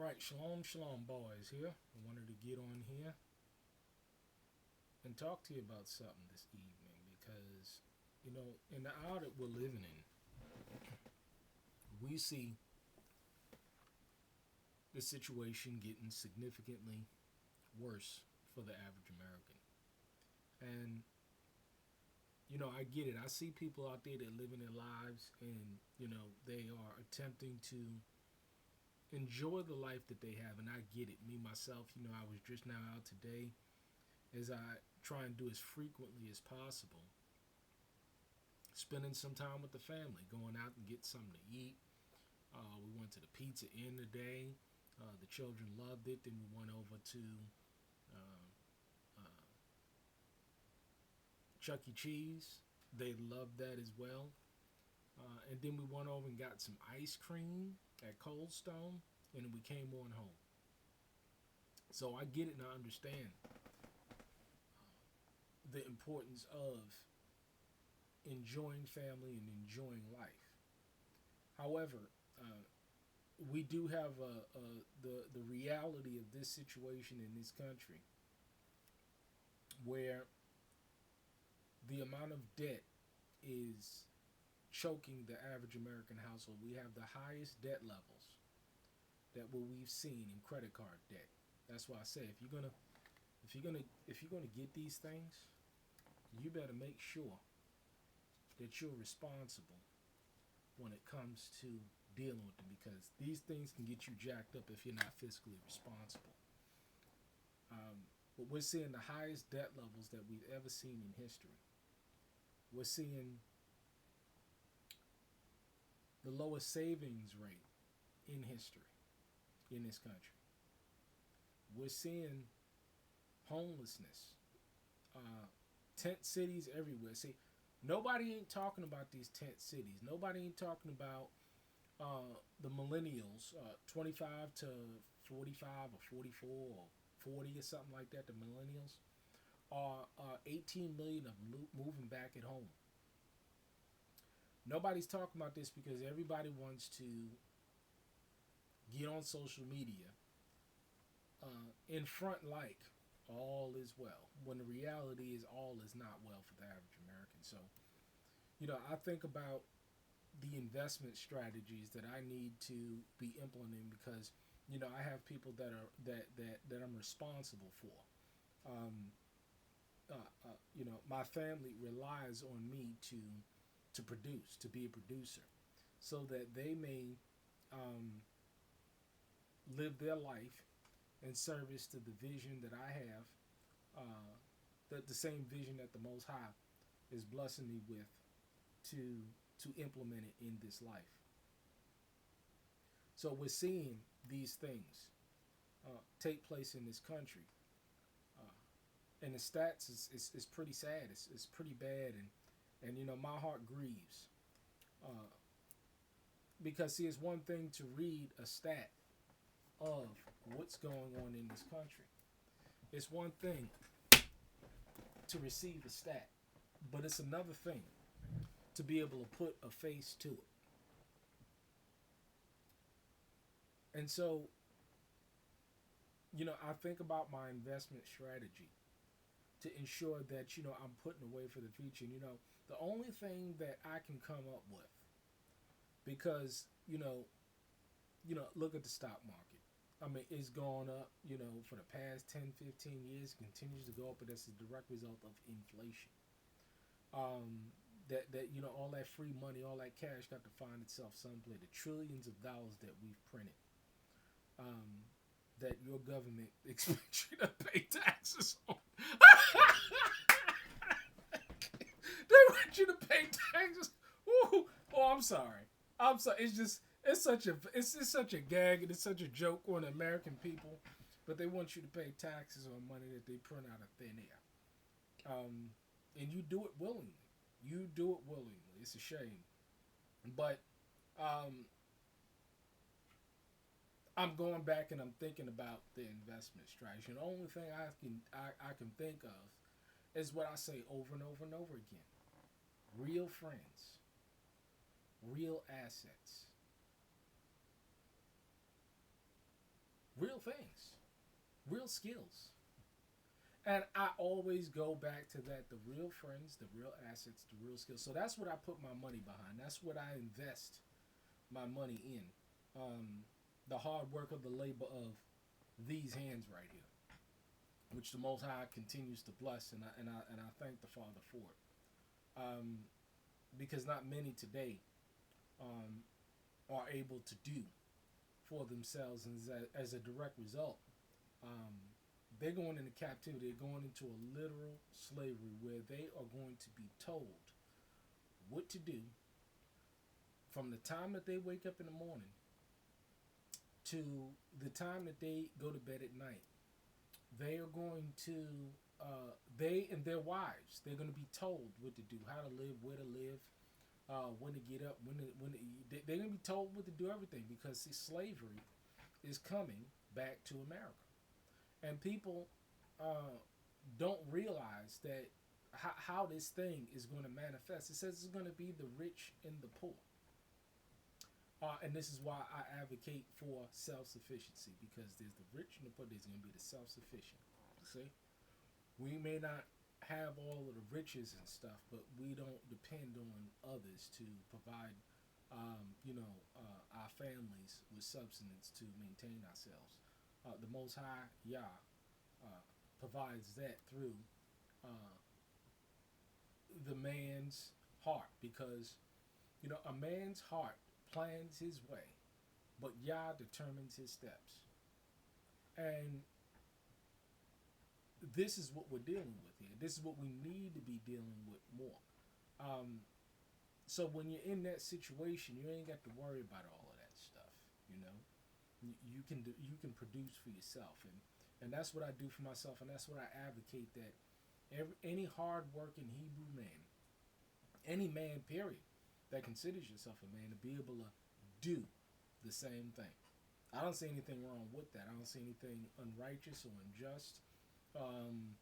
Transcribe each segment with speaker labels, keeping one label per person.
Speaker 1: right, shalom, shalom, boys. Here, I wanted to get on here and talk to you about something this evening because, in the hour that we're living in, we see the situation getting significantly worse for the average American. And, I get it. I see people out there that are living their lives and, they are attempting to enjoy the life that they have. And I get it. Me, myself, I was just now out today as I try and do as frequently as possible, spending some time with the family, going out and get something to eat. We went to the Pizza Inn today. The children loved it. Then we went over to uh, uh, Chuck E. Cheese. They loved that as well. And then we went over and got some ice cream at Cold Stone, and then we came on home. So I get it and I understand the importance of enjoying family and enjoying life. However, we do have the reality of this situation in this country where the amount of debt is choking the average American household. We have the highest debt levels that we've seen in credit card debt. That's why I say if you're gonna get these things, you better make sure that you're responsible when it comes to dealing with them because these things can get you jacked up if you're not fiscally responsible. But we're seeing the highest debt levels that we've ever seen in history. We're seeing the lowest savings rate in history in this country. We're seeing homelessness, tent cities everywhere. See, nobody ain't talking about these tent cities. Nobody ain't talking about the millennials, 25 to 45 or 44 or 40 or something like that. The millennials are 18 million of them moving back at home. Nobody's talking about this because everybody wants to get on social media in front like all is well, when the reality is all is not well for the average American. So, I think about the investment strategies that I need to be implementing because, I have people that I'm responsible for. Um, my family relies on me to produce, to be a producer, so that they may um, live their life in service to the vision that I have, that the same vision that the Most High is blessing me with to implement it in this life. So we're seeing these things take place in this country, and the stats is pretty sad. It's pretty bad, and my heart grieves uh, because see, it's one thing to read a stat of what's going on in this country. It's one thing to receive a stat, but it's another thing to be able to put a face to it. And so, I think about my investment strategy to ensure that, I'm putting away for the future. The only thing that I can come up with, because, look at the stock market. I mean, it's gone up, for the past 10, 15 years, continues to go up, but that's a direct result of inflation. That all that free money, all that cash got to find itself someplace. The trillions of dollars that we've printed, that your government expects you to pay taxes on. They want you to pay taxes. Ooh. Oh, I'm sorry. I'm sorry. It's such a gag and it's such a joke on the American people, but they want you to pay taxes on money that they print out of thin air. And you do it willingly. You do it willingly. It's a shame, but um, I'm going back and I'm thinking about the investment strategy. And the only thing I can think of is what I say over and over and over again: real friends, real assets, real things, real skills. And I always go back to that: the real friends, the real assets, the real skills. So that's what I put my money behind. That's what I invest my money in. Um, the hard work of the labor of these hands right here, which the Most High continues to bless, and I thank the Father for it. Um, because not many today um, are able to do for themselves, and as a direct result, um, they're going into captivity. They're going into a literal slavery where they are going to be told what to do from the time that they wake up in the morning to the time that they go to bed at night. They are going to, they and their wives, they're going to be told what to do, how to live, where to live, when to get up, they're going to be told what to do, everything, because see, slavery is coming back to America. And people don't realize that how this thing is going to manifest. It says it's going to be the rich and the poor. And this is why I advocate for self-sufficiency, because there's the rich and the poor. There's going to be the self-sufficient. See, we may not have all of the riches and stuff, but we don't depend on others to provide, our families with substance to maintain ourselves. The Most High Yah provides that through uh, the man's heart, because a man's heart plans his way, but Yah determines his steps. And this is what we're dealing with here. This is what we need to be dealing with more. Um, so when you're in that situation, you ain't got to worry about all of that stuff. You can produce for yourself, and that's what I do for myself, and that's what I advocate, that any hard-working Hebrew man, any man, period, that considers yourself a man, to be able to do the same thing. I don't see anything wrong with that. I don't see anything unrighteous or unjust, um,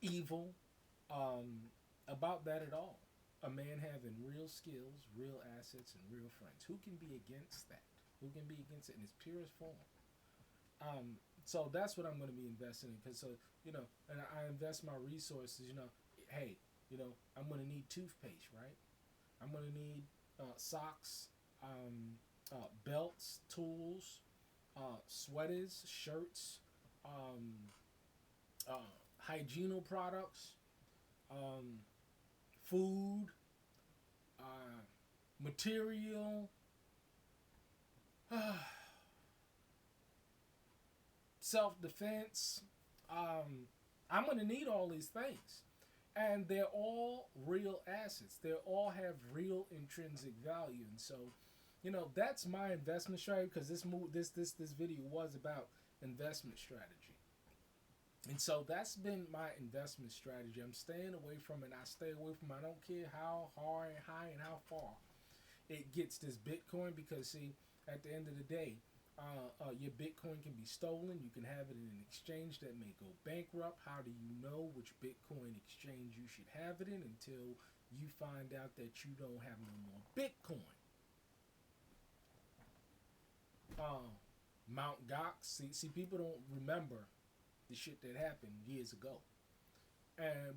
Speaker 1: evil about that at all. A man having real skills, real assets, and real friends. Who can be against that? Who can be against it in its purest form? So that's what I'm going to be investing in. Because and I invest my resources. Hey, I'm going to need toothpaste, right? I'm going to need socks, belts, tools, sweaters, shirts, hygienical products, food, material, self-defense. I'm going to need all these things. And they're all real assets. They all have real intrinsic value. And so, that's my investment strategy, because this video was about investment strategy. And so that's been my investment strategy. I'm staying away from it. I stay away from it. I don't care how high and how far it gets, this Bitcoin, because see, at the end of the day, your Bitcoin can be stolen. You can have it in an exchange that may go bankrupt. How do you know which Bitcoin exchange you should have it in until you find out that you don't have no more Bitcoin? Mount Gox. See, people don't remember the shit that happened years ago,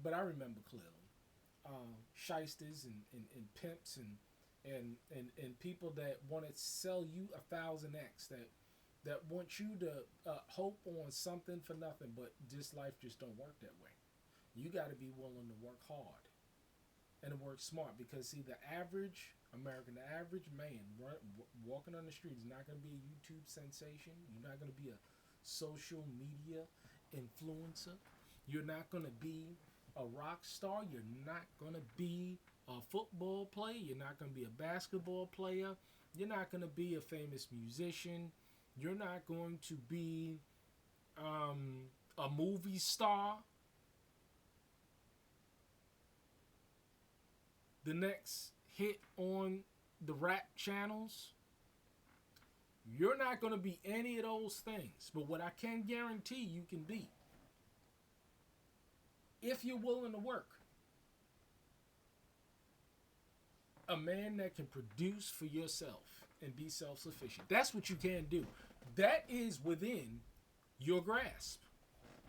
Speaker 1: but I remember clearly. Shysters and pimps and people that want to sell you 1000x, that want you to hope on something for nothing, but this life just don't work that way. You got to be willing to work hard and to work smart, because see, the average American, the average man walking on the street is not going to be a YouTube sensation. You're not going to be a social media influencer. You're not going to be a rock star. You're not going to be a football player. You're not going to be a basketball player. You're not going to be a famous musician. You're not going to be a movie star. The next hit on the rap channels. You're not going to be any of those things. But what I can guarantee you can be, if you're willing to work, a man that can produce for yourself, and be self-sufficient. That's what you can do. That is within your grasp,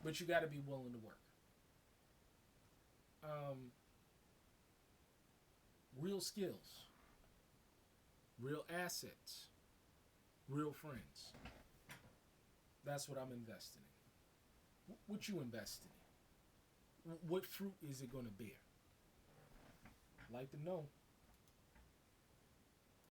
Speaker 1: but you got to be willing to work. Real skills, real assets, real friends. That's what I'm investing in. What you investing in? What fruit is it going to bear? I'd like to know.